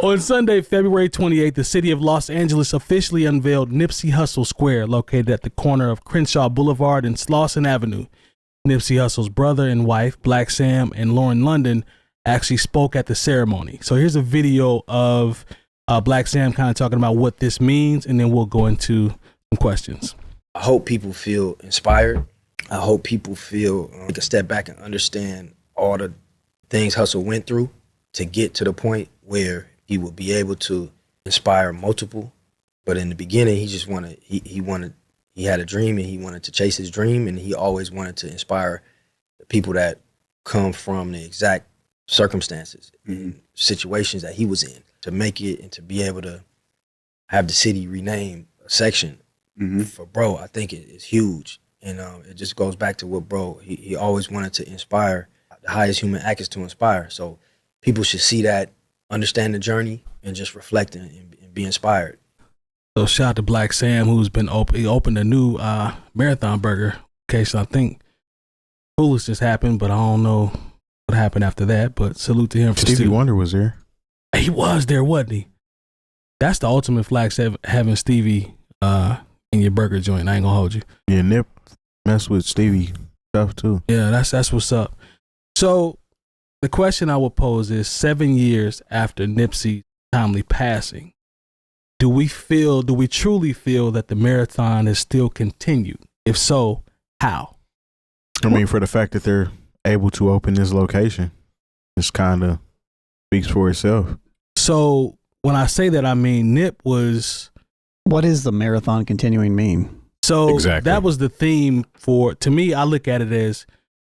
On Sunday, February 28th, the city of Los Angeles officially unveiled Nipsey Hussle Square, located at the corner of Crenshaw Boulevard and Slauson Avenue. Nipsey Hussle's brother and wife, Blacc Sam and Lauren London, actually spoke at the ceremony. So here's a video of Blacc Sam kind of talking about what this means, and then we'll go into some questions. I hope people feel inspired. I hope people feel take a step back and understand all the things Hussle went through to get to the point where he would be able to inspire multiple. But in the beginning, he just wanted, he had a dream and he wanted to chase his dream, and he always wanted to inspire the people that come from the exact circumstances and situations that he was in to make it and to be able to have the city rename a section for bro. I think it is huge. And it just goes back to what bro, he always wanted to inspire. The highest human act is to inspire. So people should see that, understand the journey, and just reflect and be inspired. So shout out to Blacc Sam, who's been he opened a new Marathon Burger location. I think Foolish just happened, but I don't know what happened after that. But salute to him. For Stevie Wonder was there. He was there, wasn't he? That's the ultimate flex, having Stevie in your burger joint. I ain't gonna hold you. Yeah, Nip mess with Stevie stuff too. Yeah, that's what's up. So the question I would pose is, 7 years after Nipsey's timely passing, do we truly feel that the marathon is still continued? If so, how? I mean, for the fact that they're able to open this location, this kind of speaks for itself. So when I say that, I mean Nip was... What does the marathon continuing mean? So exactly. That was the theme for, to me, I look at it as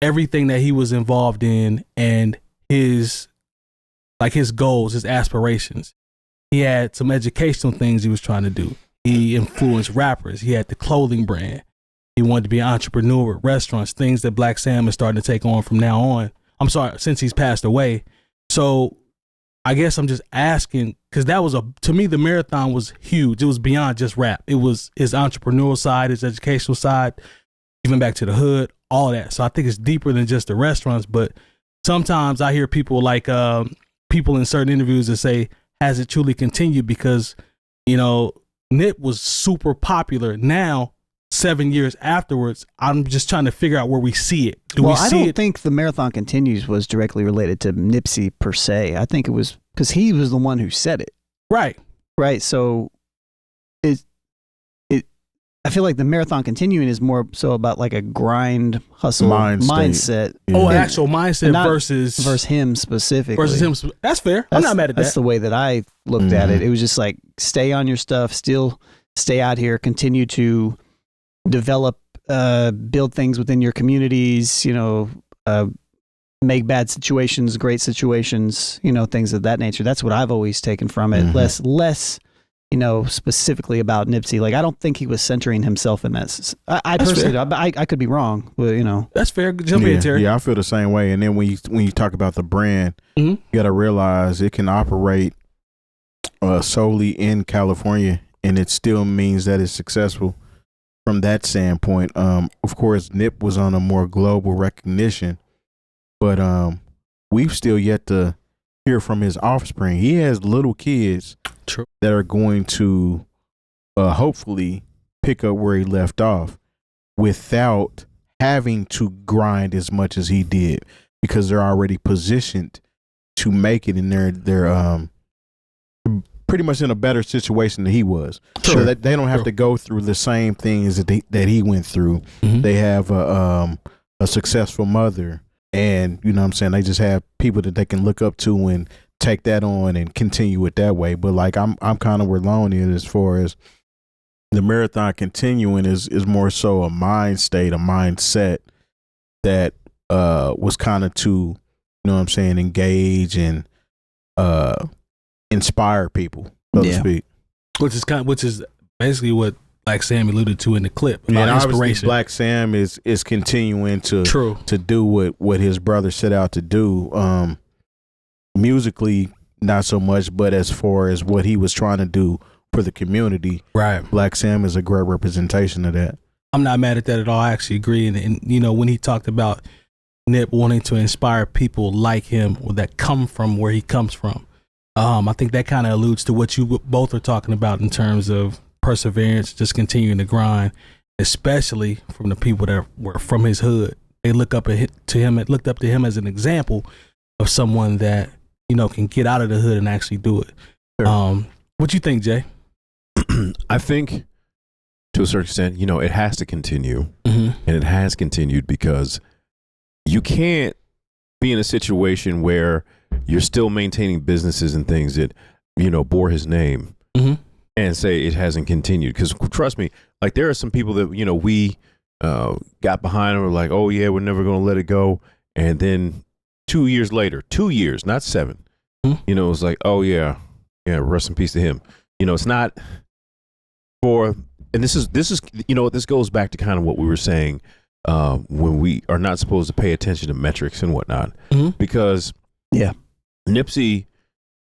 everything that he was involved in and his goals, his aspirations. He had some educational things he was trying to do. He influenced rappers. He had the clothing brand. He wanted to be an entrepreneur with restaurants, things that Blacc Sam is starting to take on from now on. I'm sorry, since he's passed away. So I guess I'm just asking, because to me, the marathon was huge. It was beyond just rap. It was his entrepreneurial side, his educational side, even back to the hood, all that. So I think it's deeper than just the restaurants. But sometimes I hear people people in certain interviews that say, has it truly continued? Because, Nip was super popular. Now, 7 years afterwards, I'm just trying to figure out where we see it. I don't think the marathon continues was directly related to Nipsey per se. I think it was because he was the one who said it. Right. Right. So I feel like the marathon continuing is more so about like a grind hustle mindset. Yeah. Oh, an actual mindset versus him specifically. Versus him. That's fair. I'm not mad at that. That's the way that I looked at it. It was just like, stay on your stuff, still stay out here, continue to develop, build things within your communities, make bad situations, great situations, things of that nature. That's what I've always taken from it. Less, specifically about Nipsey. Like, I don't think he was centering himself in that. I personally, I could be wrong, but That's fair. Jump in, Terry. Yeah, I feel the same way. And then when you talk about the brand, you got to realize it can operate solely in California, and it still means that it's successful. From that standpoint, of course, Nip was on a more global recognition, but we've still yet to hear from his offspring. He has little kids that are going to hopefully pick up where he left off without having to grind as much as he did, because they're already positioned to make it, and they're pretty much in a better situation than he was. Sure. So that they don't have to go through the same things that he went through. They have a successful mother, and you know what I'm saying, they just have people that they can look up to and take that on and continue it that way. But like I'm kind of where Lone is as far as the marathon continuing is more so a mind state, a mindset that was kind of to, engage and inspire people, so to speak. Which is basically what Blacc Sam alluded to in the clip. And inspiration. obviously Blacc Sam is continuing to do what his brother set out to do. Musically, not so much, but as far as what he was trying to do for the community, right? Blacc Sam is a great representation of that. I'm not mad at that at all. I actually agree. And when he talked about Nip wanting to inspire people like him or that come from where he comes from, I think that kind of alludes to what you both are talking about in terms of perseverance, just continuing to grind, especially from the people that were from his hood. They looked up to him as an example of someone that, you know, can get out of the hood and actually do it. Sure. What you think, Jay? I think to a certain extent, you know, it has to continue, and it has continued because you can't be in a situation where you're still maintaining businesses and things that, you know, bore his name and say it hasn't continued. Because trust me, like there are some people that, you know, we got behind and were like, oh yeah, we're never going to let it go. And then 2 years later, 2 years, not 7, you know, it was like, oh yeah, rest in peace to him. You know, it's not for, and this is, you know, this goes back to kind of what we were saying when we are not supposed to pay attention to metrics and whatnot, because Nipsey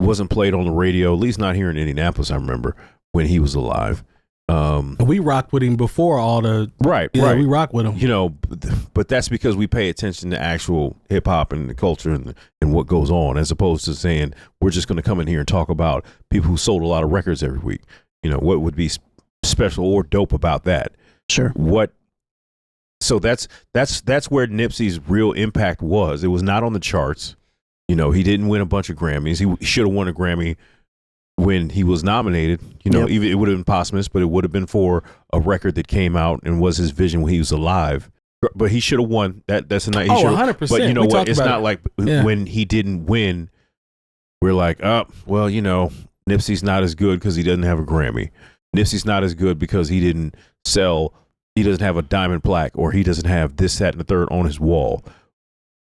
wasn't played on the radio, at least not here in Indianapolis. I remember when he was alive. We rocked with him before all the right. We rocked with him, you know, but that's because we pay attention to actual hip hop and the culture and what goes on, as opposed to saying we're just going to come in here and talk about people who sold a lot of records every week. You know, what would be special or dope about that? Sure. So that's where Nipsey's real impact was. It was not on the charts. You know, he didn't win a bunch of Grammys. He should have won a Grammy when he was nominated. You know, even it would have been posthumous, but it would have been for a record that came out and was his vision when he was alive. But he should have won. That's a nice. 100%. But you know what? It's not like when he didn't win, we're like, oh, well, you know, Nipsey's not as good because he doesn't have a Grammy. Nipsey's not as good because he didn't sell. He doesn't have a diamond plaque, or he doesn't have this, that, and the third on his wall.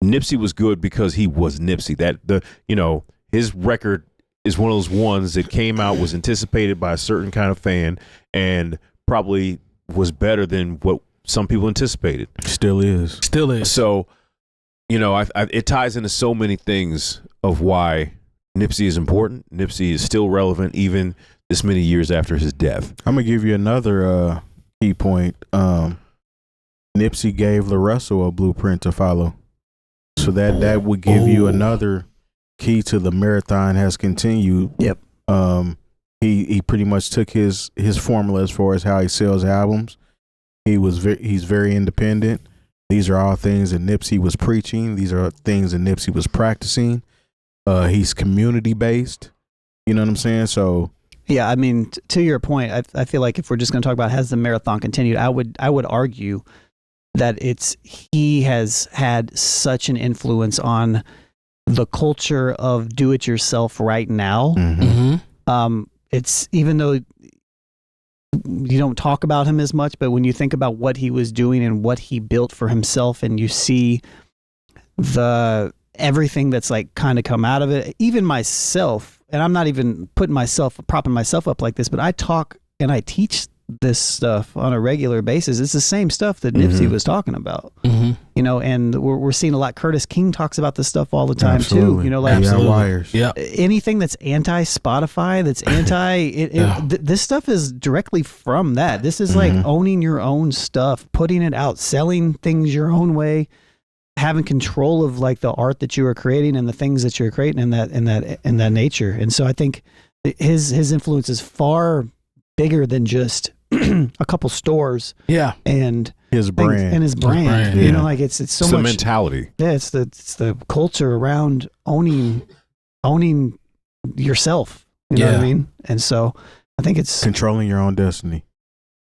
Nipsey was good because he was Nipsey. You know, his record is one of those ones that came out, was anticipated by a certain kind of fan, and probably was better than what some people anticipated. Still is. So, you know, it ties into so many things of why Nipsey is important. Nipsey is still relevant even this many years after his death. I'm gonna give you another key point. Nipsey gave LaRussell a blueprint to follow, so that would give you another key to the marathon has continued. Yep. He pretty much took his formula as far as how he sells albums. He's very independent. These are all things that Nipsey was preaching. These are things that Nipsey was practicing. He's community based. You know what I'm saying? So yeah, I mean, to your point, I feel like if we're just going to talk about has the marathon continued, I would argue that he has had such an influence on the culture of do it yourself right now. It's, even though you don't talk about him as much, but when you think about what he was doing and what he built for himself, and you see everything that's like kind of come out of it, even myself, and I'm not even propping myself up like this, but I talk and I teach this stuff on a regular basis. It's the same stuff that Nipsey was talking about, you know, and we're seeing a lot. Curtis King talks about this stuff all the time too, you know, like anything that's anti-Spotify, that's this stuff is directly from that. This is like owning your own stuff, putting it out, selling things your own way, having control of like the art that you are creating and the things that you're creating in that nature. And so I think his influence is far bigger than just a couple stores. Yeah. And his brand. And his brand. You know, like it's so much mentality. Yeah, it's the culture around owning yourself. You know what I mean? And so I think it's controlling your own destiny.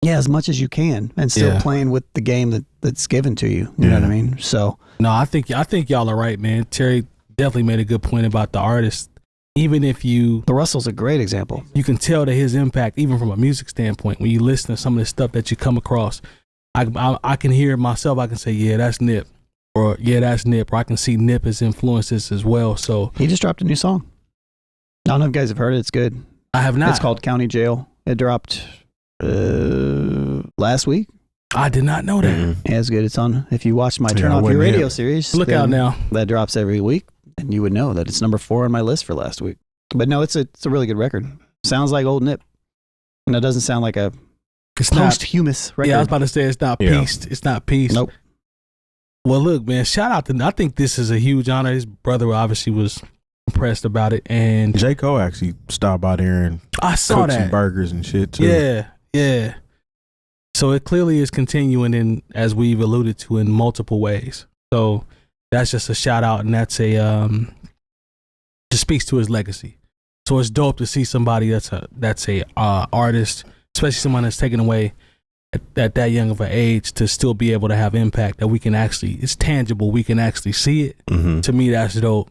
Yeah, as much as you can, and still playing with the game that's given to you. You know what I mean? So no, I think y'all are right, man. Terry definitely made a good point about the artist. Even if the Russell's a great example. You can tell that his impact, even from a music standpoint, when you listen to some of the stuff that you come across, I can hear myself. I can say, yeah, that's Nip, or yeah, that's Nip, or I can see Nip as influences as well. So he just dropped a new song. I don't know if you guys have heard it. It's good. I have not. It's called County Jail. It dropped last week. I did not know that. Yeah, it's good. It's on. If you watch my Turn Off Your Radio series, look out now. That drops every week. And you would know that it's number 4 on my list for last week. But no, it's a really good record. Sounds like old Nip. And it doesn't sound like a posthumous record. Yeah, I was about to say it's not pieced. It's not pieced. Nope. Well, look, man, shout out to, I think this is a huge honor. His brother obviously was impressed about it. And J. Cole actually stopped by there and I saw cooked that. some burgers and shit too. Yeah. So it clearly is continuing in, as we've alluded to, in multiple ways. So that's just a shout out, and that's a just speaks to his legacy. So it's dope to see somebody that's a artist, especially someone that's taken away at that young of an age, to still be able to have impact that we can actually, it's tangible, we can actually see it. Mm-hmm. To me, that's dope.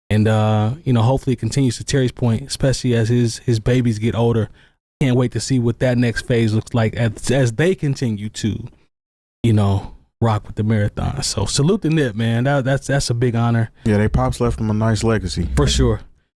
And hopefully it continues, to Terry's point, especially as his babies get older. Can't wait to see what that next phase looks like as they continue to, rock with the marathon. So salute to Nip, man. That's a big honor. Yeah, they pops left him a nice legacy. For sure.